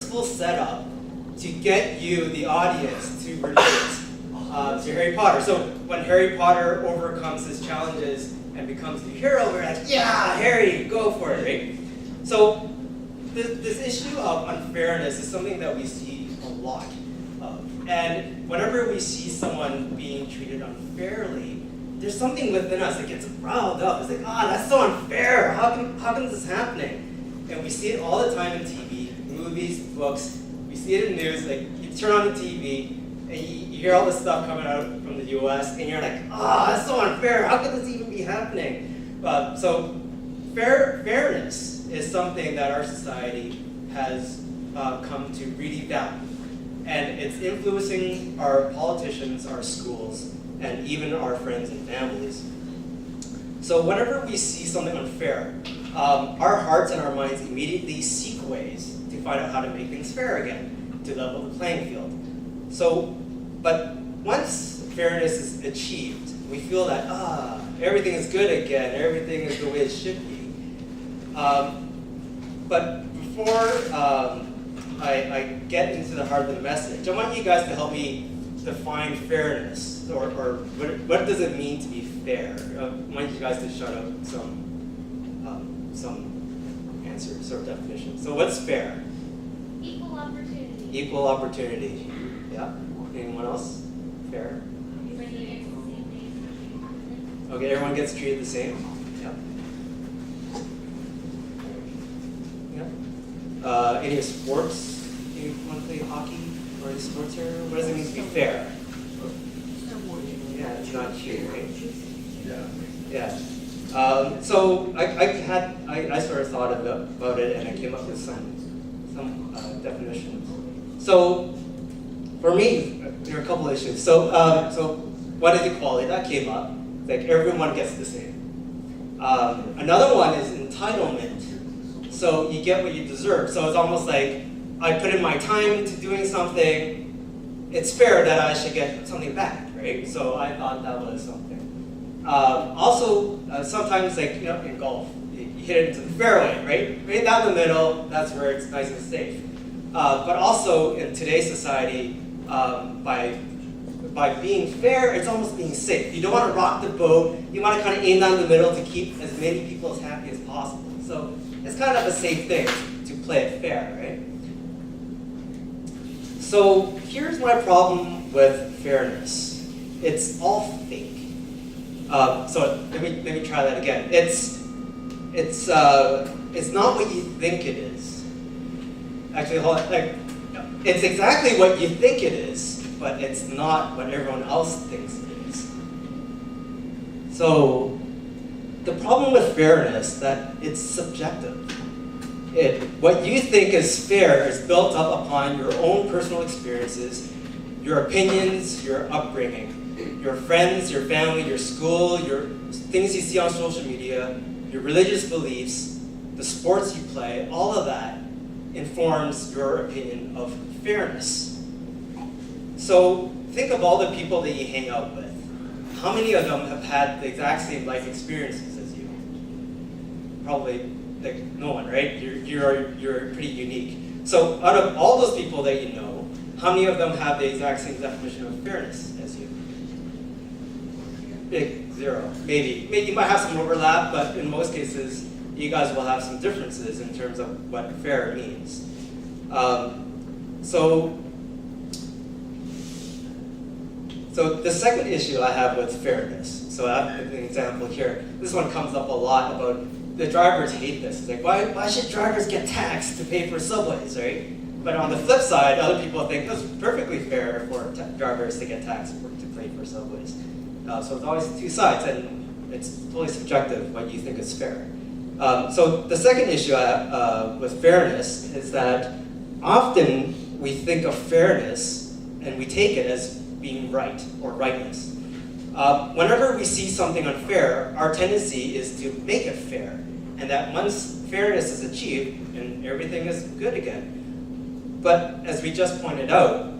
purposeful setup to get you, the audience, to relate to Harry Potter. So when Harry Potter overcomes his challenges and becomes the hero, we're like, yeah, Harry, go for it, right? So this issue of unfairness is something that we see a lot of. And whenever we see someone being treated unfairly, there's something within us that gets riled up. It's like, that's so unfair. How come this is happening? And we see it all the time in TV, movies, books. We see it in news. Like, you turn on the TV, and you hear all this stuff coming out from the US, and you're like, that's so unfair. How could this even be happening? So fairness is something that our society has come to really value. And it's influencing our politicians, our schools, and even our friends and families. So whenever we see something unfair, our hearts and our minds immediately seek ways to find out how to make things fair again, to level the playing field. So, but once fairness is achieved, we feel that, everything is good again, everything is the way it should be. But before I get into the heart of the message, I want you guys to help me define fairness, or what does it mean to be fair? I want you guys to shout out some answers or definitions. So what's fair? Equal opportunity. Equal opportunity. Yeah. Anyone else? Fair. Everybody gets the same thing. Okay, everyone gets treated the same. Yeah. Yeah. Any sports? You want to play hockey or any sports here? What does it mean to be fair? Yeah, it's not cheating, right? Yeah. So I sort of thought about it, and I came up with some definitions. So for me, there are a couple issues. So what is equality? That came up. Like, everyone gets the same. Another one is entitlement. So you get what you deserve. So it's almost like, I put in my time into doing something. It's fair that I should get something back, right? So I thought that was something. Also, sometimes, like, in golf, you hit it into the fairway, right? Right down the middle, that's where it's nice and safe. But also, in today's society, by being fair, it's almost being safe. You don't want to rock the boat. You want to kind of aim down the middle to keep as many people as happy as possible. So it's kind of a safe thing to play it fair, right? So here's my problem with fairness. It's all fake. So let me try that again. It's not what you think it is. Actually, hold on. Like, it's exactly what you think it is, but it's not what everyone else thinks it is. So the problem with fairness that it's subjective. What you think is fair is built up upon your own personal experiences, your opinions, your upbringing, your friends, your family, your school, your things you see on social media, your religious beliefs, the sports you play, all of that informs your opinion of fairness. So think of all the people that you hang out with. How many of them have had the exact same life experiences as you? Probably like no one, right? You're pretty unique. So out of all those people that you know, how many of them have the exact same definition of fairness as you? Big zero. Maybe you might have some overlap, but in most cases, you guys will have some differences in terms of what fair means. So the second issue I have with fairness. So I have an example here. This one comes up a lot about the drivers hate this. It's like, why should drivers get taxed to pay for subways, right? But on the flip side, other people think it's perfectly fair for drivers to get taxed to pay for subways. So it's always two sides, and it's totally subjective what you think is fair. So the second issue with fairness is that often we think of fairness and we take it as being right or rightness. Whenever we see something unfair, our tendency is to make it fair, and that once fairness is achieved, and everything is good again. But as we just pointed out,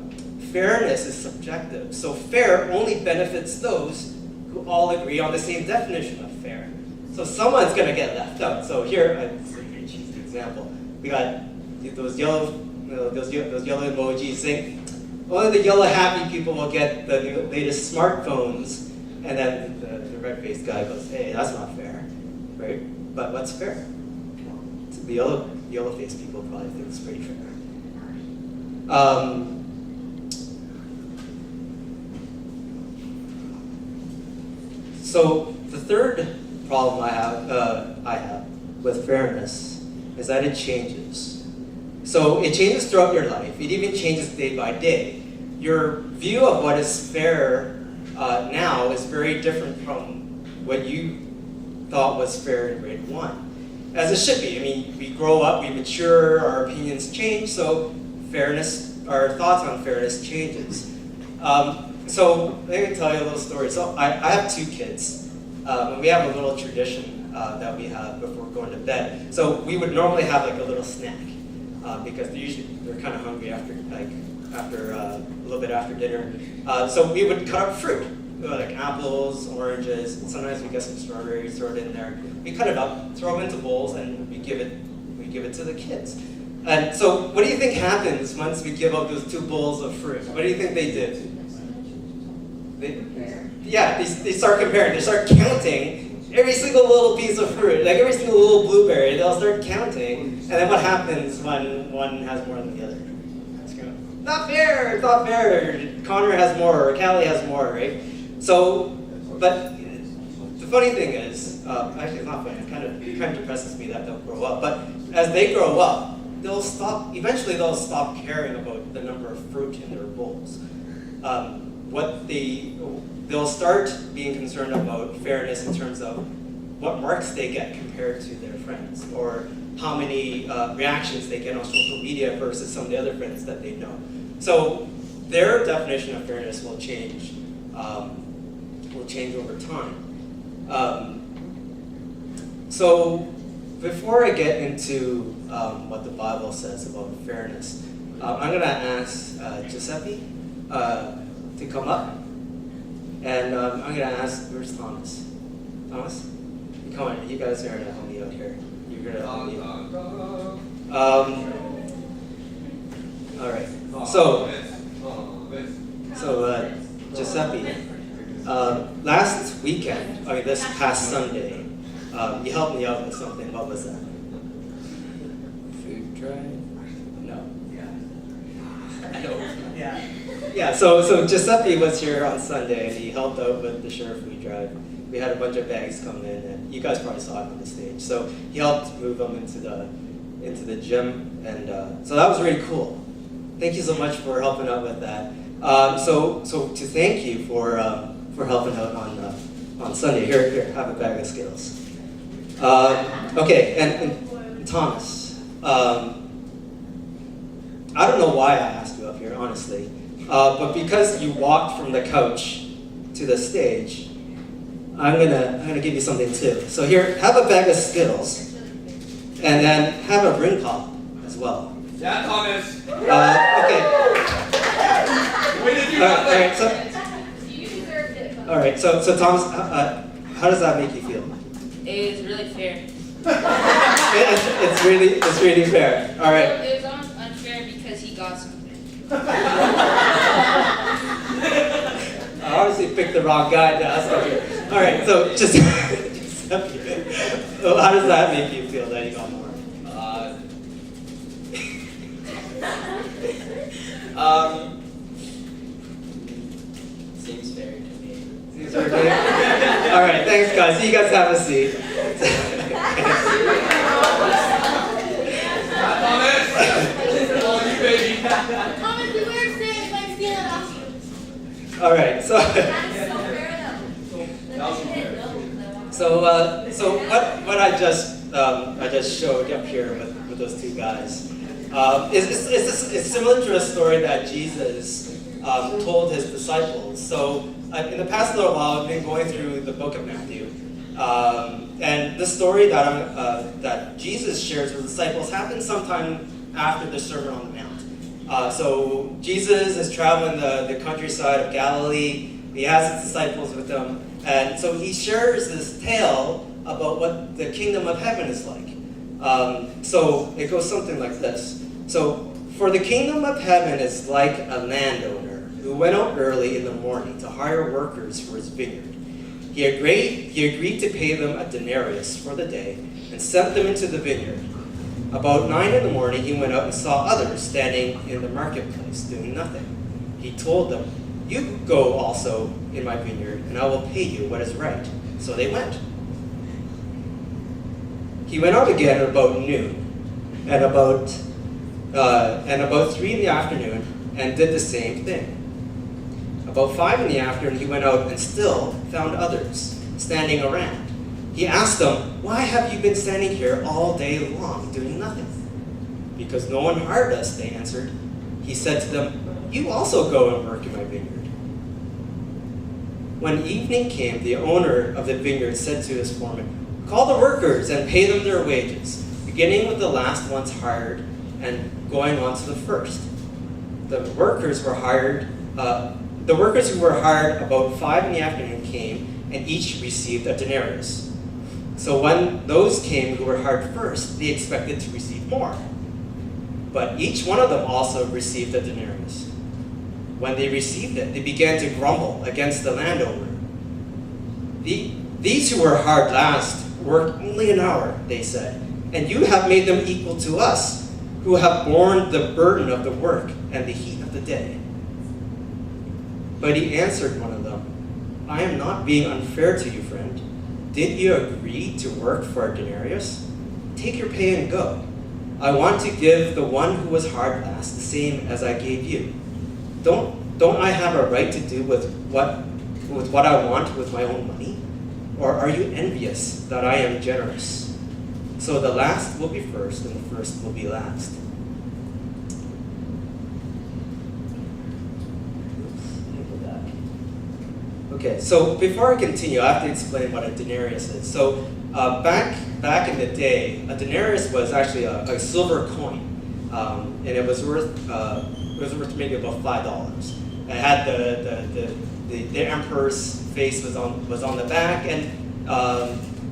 fairness is subjective. So fair only benefits those who all agree on the same definition of fair. So someone's going to get left out. So here, it's a very cheesy example. We got those yellow those yellow emojis, saying only the yellow happy people will get the latest smartphones, and then the red-faced guy goes, hey, that's not fair, right? But what's fair? The yellow-faced people probably think it's pretty fair. So the third problem I have with fairness is that it changes. So it changes throughout your life. It even changes day by day. Your view of what is fair now is very different from what you thought was fair in grade 1. As it should be. I mean, we grow up, we mature, our opinions change, so fairness, our thoughts on fairness changes. So let me tell you a little story. So I have 2 kids, and we have a little tradition that we have before going to bed. So we would normally have like a little snack because they're kind of hungry after a little bit after dinner. So we would cut up fruit, like apples, oranges. Sometimes we get some strawberries, throw it in there. We cut it up, throw them into bowls, and we give it to the kids. And so what do you think happens once we give out those 2 bowls of fruit? What do you think they did? They start comparing. They start counting every single little piece of fruit, like every single little blueberry. They'll start counting, and then what happens when one has more than the other? It's kind of, not fair. It's not fair. Connor has more, or Callie has more, right? So, but the funny thing is, actually it's not funny. It kind of depresses me that they'll grow up. But as they grow up, eventually they'll stop caring about the number of fruit in their bowls. They'll start being concerned about fairness in terms of what marks they get compared to their friends, or how many reactions they get on social media versus some of the other friends that they know. So their definition of fairness will change over time. So before I get into what the Bible says about fairness, I'm going to ask Giuseppe to come up, and I'm going to ask, where's Thomas? Thomas? Come on, you guys are going to help me out here. You're going to help me out. All right. So Giuseppe, last weekend, this past Sunday, you helped me out with something. What was that? Food drive? No. I don't. Yeah. So Giuseppe was here on Sunday, and he helped out with the Share Food Drive. We had a bunch of bags come in, and you guys probably saw it on the stage. So he helped move them into the gym, and so that was really cool. Thank you so much for helping out with that. So to thank you for helping out on Sunday. Here, have a bag of Skittles. Okay, and Thomas, I don't know why I asked you up here, honestly, but because you walked from the couch to the stage, I'm gonna give you something too. So here, have a bag of Skittles, and then have a ring pop as well. Yeah, Thomas. Okay. When did you All right. So, You deserved it. all right. So Thomas, how does that make you feel? It was really fair. It's really fair. All right. It was unfair because he got something. I honestly picked the wrong guy to ask up here. All right. So just how does that make you feel that you got more? Seems fair to me. Seems fair to you? All right. Thanks, guys. You guys have a seat. Thomas! Oh, you baby. Thomas, we were saying like stealing off you. All right. So. That's so fair though. So what I just showed up here with those 2 guys is similar to a story that Jesus told his disciples. So in the past little while, I've been going through the book of Matthew, and the story that Jesus shares with the disciples happened sometime after the Sermon on the Mount. So Jesus is traveling the countryside of Galilee. He has his disciples with him. And so he shares this tale about what the kingdom of heaven is like. So it goes something like this. So For the kingdom of heaven is like a landowner who went out early in the morning to hire workers for his vineyard. He agreed to pay them a denarius for the day and sent them into the vineyard. About 9 in the morning, he went out and saw others standing in the marketplace doing nothing. He told them, "You go also in my vineyard, and I will pay you what is right." So they went. He went out again about noon, and about 3 in the afternoon, and did the same thing. About 5 in the afternoon, he went out and still found others standing around. He asked them, "Why have you been standing here all day long doing nothing?" "Because no one hired us," they answered. He said to them, "You also go and work in my vineyard." When evening came, the owner of the vineyard said to his foreman, "Call the workers and pay them their wages, beginning with the last ones hired and going on to the first." The workers who were hired about 5 in the afternoon came, and each received a denarius. So when those came who were hired first, they expected to receive more. But each one of them also received a denarius. When they received it, they began to grumble against the landowner. "These who were hired last worked only an hour," they said, "and you have made them equal to us, who have borne the burden of the work and the heat of the day." But he answered one of them, "I am not being unfair to you, friend. Didn't you agree to work for a denarius? Take your pay and go. I want to give the one who was hired last the same as I gave you. Don't I have a right to do with what I want with my own money? Or are you envious that I am generous? So the last will be first, and the first will be last." Okay, so before I continue, I have to explain what a denarius is. So back in the day, a denarius was actually a silver coin, and it was worth maybe about $5. It had the emperor's face was on the back, and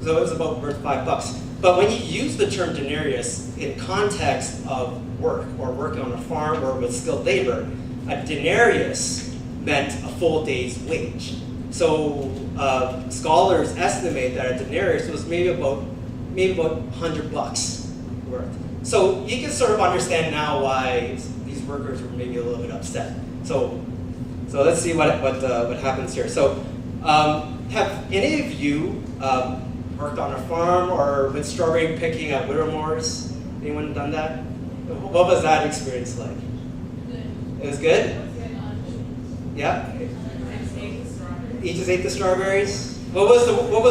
so it was about worth $5. But when you use the term denarius in context of work or working on a farm or with skilled labor, a denarius meant a full day's wage. So scholars estimate that a denarius was maybe about $100 worth. So you can sort of understand now why these workers were maybe a little bit upset. So let's see what happens here. So have any of you worked on a farm or been strawberry picking at Whittemores? Anyone done that? What was that experience like? Good. It was good? Yeah? I You just ate the strawberries? What was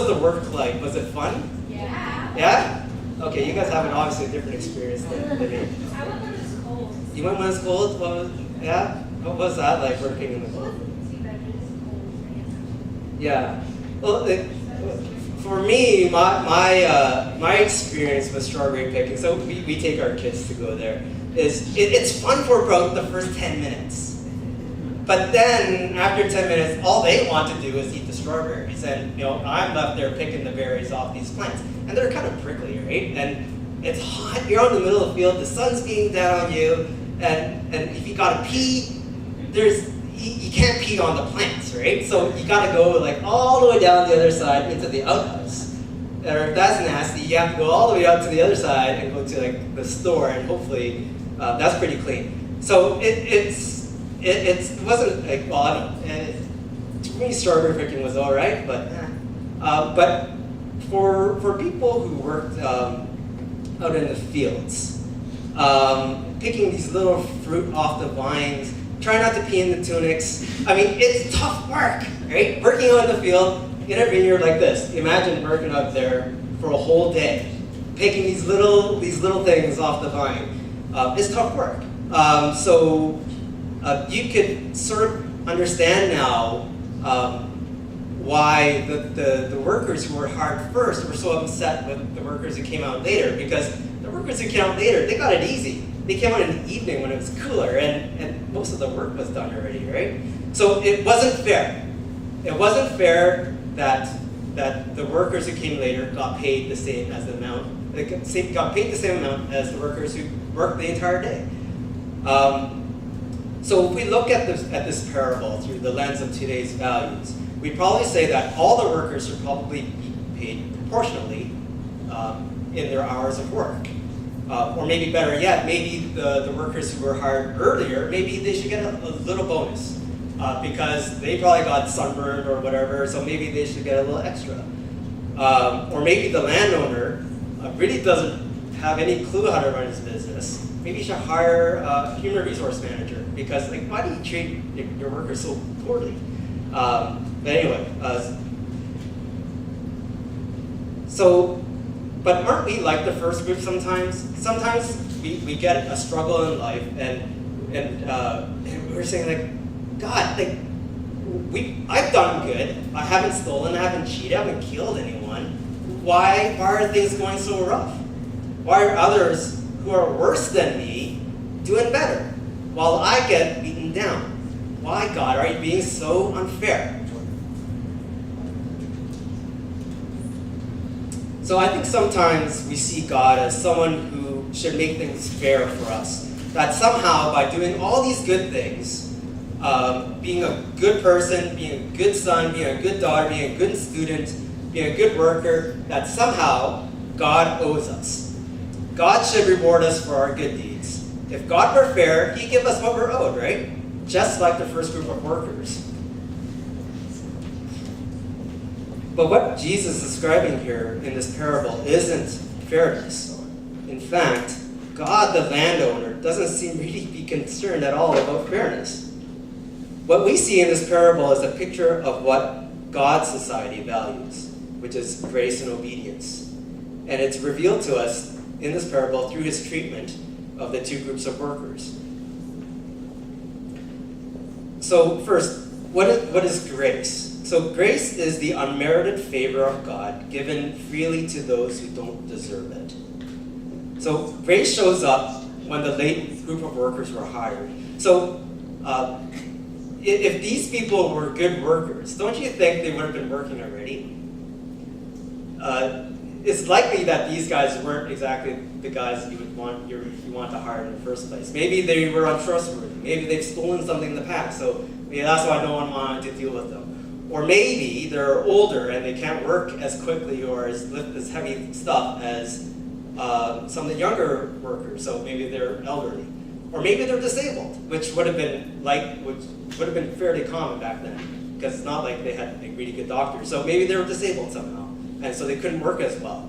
the work like? Was it fun? Yeah. Yeah? Okay, you guys have obviously a different experience than me. I went when it was cold. You went when it's cold? Yeah? What was that like working in the cold? Yeah. Well, for me, my experience with strawberry picking, so we take our kids to go there, it's fun for about the first 10 minutes. But then, after 10 minutes, all they want to do is eat the strawberries. And, I'm left there picking the berries off these plants. And they're kind of prickly, right? And it's hot, you're out in the middle of the field, the sun's beating down on you, and if you gotta pee, you can't pee on the plants, right? So you gotta go like all the way down the other side into the outhouse. Or if that's nasty, you have to go all the way out to the other side and go to like the store, and hopefully that's pretty clean. So it wasn't like, well, I don't know. To me, strawberry picking was all right, but for people who worked out in the fields, picking these little fruit off the vines, try not to pee in the tunics. I mean, it's tough work, right? Working out in the field in a vineyard like this. Imagine working out there for a whole day, picking these little things off the vine. It's tough work. So you could sort of understand now why the workers who were hired first were so upset with the workers who came out later, because the workers who came out later, they got it easy. They came out in the evening when it was cooler, and most of the work was done already, right? So it wasn't fair. It wasn't fair that the workers who came later got paid the same as the amount. They got paid the same amount as the workers who worked the entire day. So if we look at this parable through the lens of today's values, we'd probably say that all the workers should probably be paid proportionally in their hours of work. Or maybe better yet, maybe the workers who were hired earlier, maybe they should get a little bonus because they probably got sunburned or whatever, so maybe they should get a little extra. Or maybe the landowner really doesn't have any clue how to run his business. Maybe you should hire a human resource manager because, like, why do you treat your workers so poorly? But anyway, but aren't we like the first group sometimes? Sometimes we get a struggle in life and we're saying like, God, like, I've done good. I haven't stolen, I haven't cheated, I haven't killed anyone. Why are things going so rough? Why are others who are worse than me doing better while I get beaten down? Why, God, are you being so unfair? So I think sometimes we see God as someone who should make things fair for us. That somehow by doing all these good things, being a good person, being a good son, being a good daughter, being a good student, being a good worker, that somehow God owes us. God should reward us for our good deeds. If God were fair, He'd give us what we're owed, right? Just like the first group of workers. But what Jesus is describing here in this parable isn't fairness. In fact, God, the landowner, doesn't seem really to be concerned at all about fairness. What we see in this parable is a picture of what God's society values, which is grace and obedience. And it's revealed to us in this parable through His treatment of the two groups of workers. So first, what is grace? So grace is the unmerited favor of God given freely to those who don't deserve it. So grace shows up when the late group of workers were hired. So if these people were good workers, don't you think they would have been working already? It's likely that these guys weren't exactly the guys you want to hire in the first place. Maybe they were untrustworthy. Maybe they've stolen something in the past, so maybe that's why no one wanted to deal with them. Or maybe they're older and they can't work as quickly or lift as heavy stuff as some of the younger workers. So maybe they're elderly, or maybe they're disabled, which would have been fairly common back then, because it's not like they had really good doctors. So maybe they were disabled somehow, and so they couldn't work as well.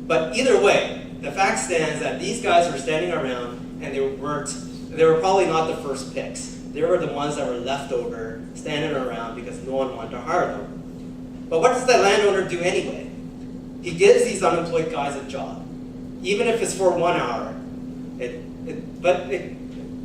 But either way, the fact stands that these guys were standing around, and they were probably not the first picks. They were the ones that were left over, standing around because no one wanted to hire them. But what does the landowner do anyway? He gives these unemployed guys a job, even if it's for 1 hour.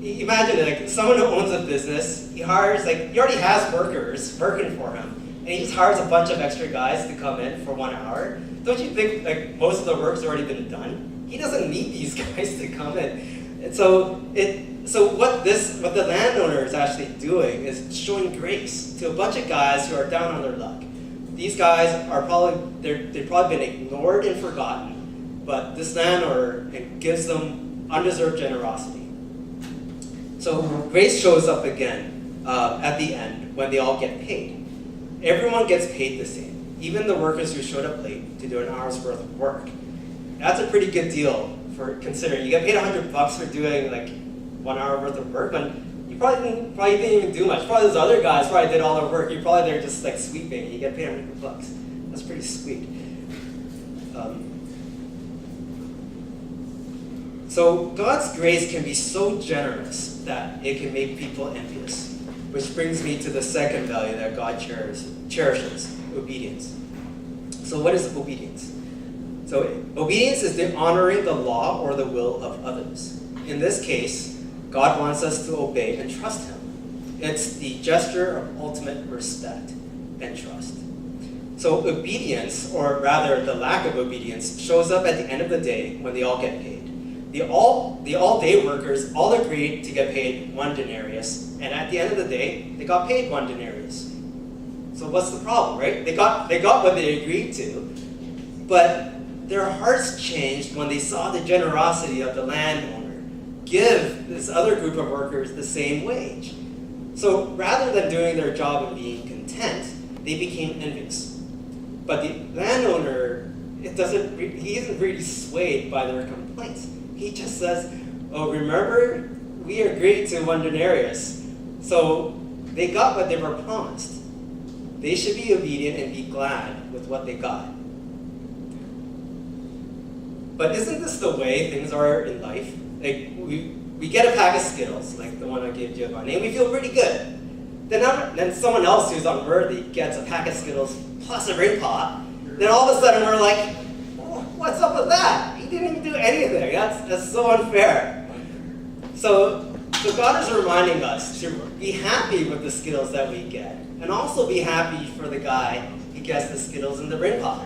Imagine it, like someone who owns a business, he already has workers working for him, and he just hires a bunch of extra guys to come in for 1 hour. Don't you think like most of the work's already been done? He doesn't need these guys to come in. And so what the landowner is actually doing is showing grace to a bunch of guys who are down on their luck. These guys are they've probably been ignored and forgotten, but this landowner gives them undeserved generosity. So grace shows up again at the end when they all get paid. Everyone gets paid the same, even the workers who showed up late to do an hour's worth of work. That's a pretty good deal for considering. You get paid $100 for doing like 1 hour worth of work, but you probably didn't even do much. Probably those other guys probably did all the work. You're probably there just like sweeping, and you get paid $100. That's pretty sweet. So God's grace can be so generous that it can make people envious, which brings me to the second value that God cherishes, obedience. So what is obedience? So obedience is the honoring the law or the will of others. In this case, God wants us to obey and trust Him. It's the gesture of ultimate respect and trust. So obedience, or rather the lack of obedience, shows up at the end of the day when they all get paid. The all-day workers all agreed to get paid 1 denarius, and at the end of the day, they got paid 1 denarius. So what's the problem, right? They got what they agreed to, but their hearts changed when they saw the generosity of the landowner, give this other group of workers the same wage. So rather than doing their job and being content, they became envious. But the landowner, he isn't really swayed by their complaints. He just says, oh, remember, we agreed to 1 denarius. So they got what they were promised. They should be obedient and be glad with what they got. But isn't this the way things are in life? Like we get a pack of Skittles, like the one I gave Giovanni, and we feel pretty good. Then someone else who's unworthy gets a pack of Skittles plus a ring pot. Then all of a sudden we're like, oh, what's up with that? He didn't even do anything. That's so unfair. So God is reminding us to be happy with the Skittles that we get, and also be happy for the guy who gets the Skittles in the ring pot.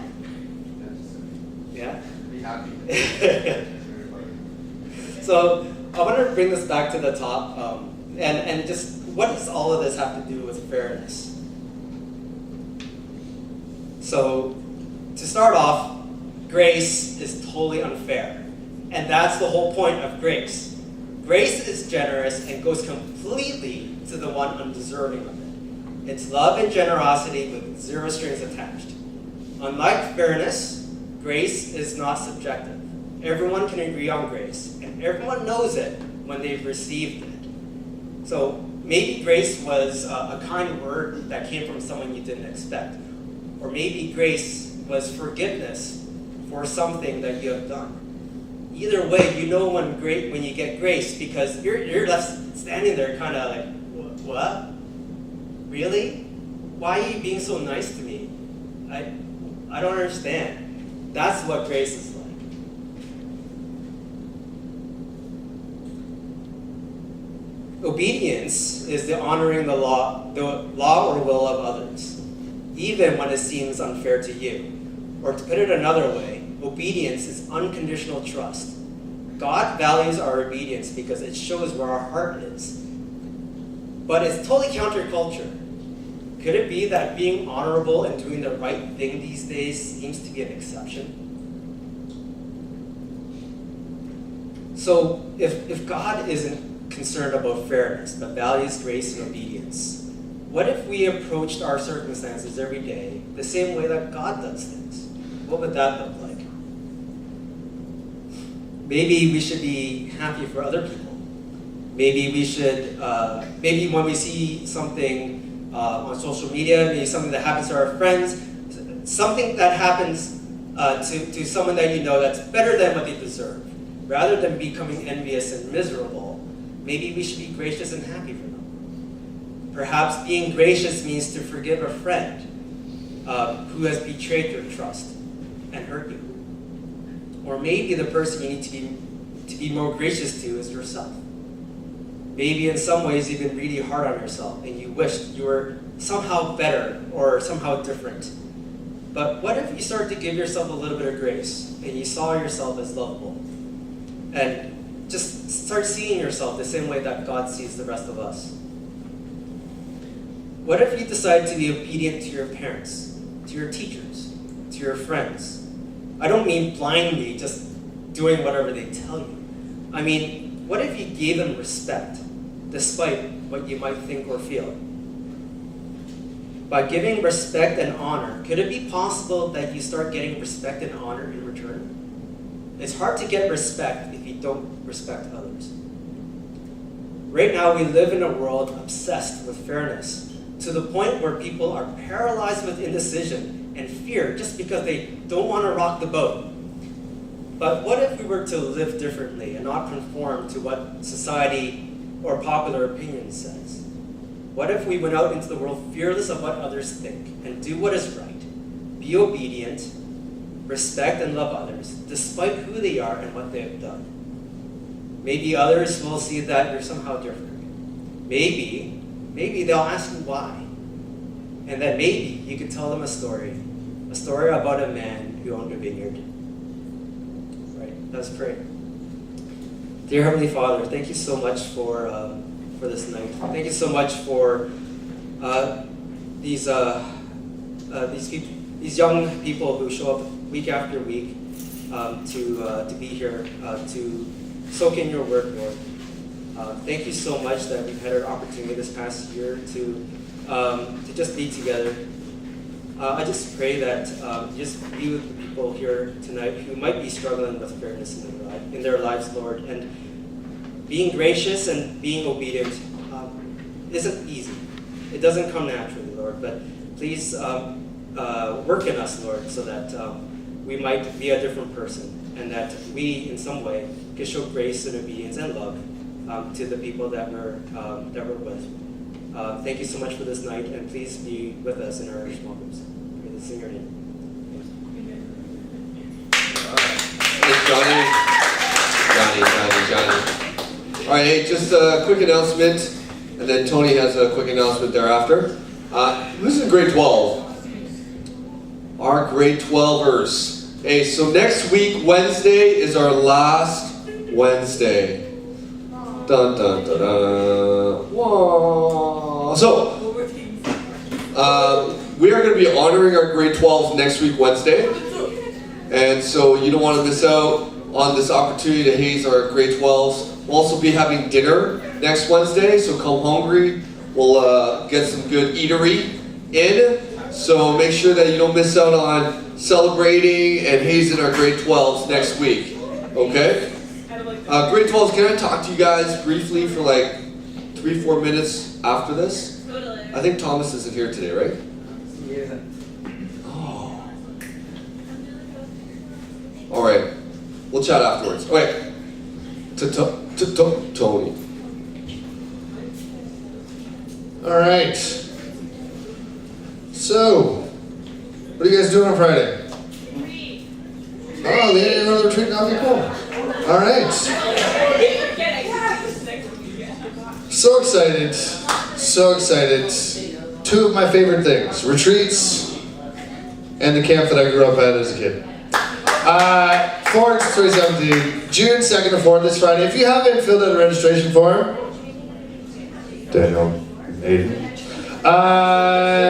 Yeah? Be happy. So I want to bring this back to the top, and just what does all of this have to do with fairness? So to start off, grace is totally unfair, and that's the whole point of grace. Grace is generous and goes completely to the one undeserving of it. It's love and generosity with zero strings attached. Unlike fairness, grace is not subjective. Everyone can agree on grace, and everyone knows it when they've received it. So maybe grace was a kind word that came from someone you didn't expect. Or maybe grace was forgiveness for something that you have done. Either way, you know when you get grace, because you're left standing there kind of like, what? Really? Why are you being so nice to me? I don't understand. That's what grace is like. Obedience is the honoring the law or will of others, even when it seems unfair to you. Or to put it another way, obedience is unconditional trust. God values our obedience because it shows where our heart is. But it's totally counterculture. Could it be that being honorable and doing the right thing these days seems to be an exception? So if God isn't concerned about fairness, but values grace and obedience, what if we approached our circumstances every day the same way that God does things? What would that look like? Maybe we should be happy for other people. Maybe we should, maybe when we see something on social media, maybe something that happens to our friends, something that happens to someone that you know that's better than what they deserve. Rather than becoming envious and miserable, maybe we should be gracious and happy for them. Perhaps being gracious means to forgive a friend who has betrayed your trust and hurt you. Or maybe the person you need to be more gracious to is yourself. Maybe in some ways you've been really hard on yourself and you wished you were somehow better or somehow different. But what if you start to give yourself a little bit of grace and you saw yourself as lovable? And just start seeing yourself the same way that God sees the rest of us. What if you decide to be obedient to your parents, to your teachers, to your friends? I don't mean blindly just doing whatever they tell you. I mean, what if you gave them respect, despite what you might think or feel? By giving respect and honor, could it be possible that you start getting respect and honor in return? It's hard to get respect if you don't respect others. Right now, we live in a world obsessed with fairness, to the point where people are paralyzed with indecision and fear just because they don't want to rock the boat. But what if we were to live differently and not conform to what society or popular opinion says? What if we went out into the world fearless of what others think and do what is right, be obedient, respect and love others, despite who they are and what they have done? Maybe others will see that you're somehow different. Maybe they'll ask you why. And then maybe you could tell them a story about a man who owned a vineyard. Right, let's pray. Dear Heavenly Father, thank you so much for this night. Thank you so much for these young people who show up week after week to be here to soak in your word, Lord. Thank you so much that we've had an opportunity this past year to just be together. I just pray that you just be with the people here tonight who might be struggling with fairness in their lives, Lord. And being gracious and being obedient isn't easy. It doesn't come naturally, Lord. But please work in us, Lord, so that we might be a different person, and that we, in some way, can show grace and obedience and love to the people that we're with. Thank you so much for this night, and please be with us in our small groups. Pray this in your name. Thanks, Johnny. All right, hey, just a quick announcement, and then Tony has a quick announcement thereafter. This is grade 12. Our grade 12ers. Hey, so next week, Wednesday, is our last Wednesday. Dun dun dun dun. Whoa. So, we are going to be honoring our grade 12s next week, Wednesday. And so you don't want to miss out on this opportunity to haze our grade 12s. We'll also be having dinner next Wednesday, so come hungry. We'll get some good eatery in. So make sure that you don't miss out on celebrating and hazing our grade 12s next week. Okay? Grade 12s, can I talk to you guys briefly for like 3-4 minutes after this? I think Thomas isn't here today, right? Yeah. Oh. All right. We'll chat afterwards. Okay. Tony. All right. So, what are you guys doing on Friday? Oh, they didn't know the retreat. Okay, cool. All right. So excited. So excited. 2 of my favorite things: retreats and the camp that I grew up at as a kid. 2017, June 2nd to 4th this Friday. If you haven't filled out a registration form, Daniel, Aiden.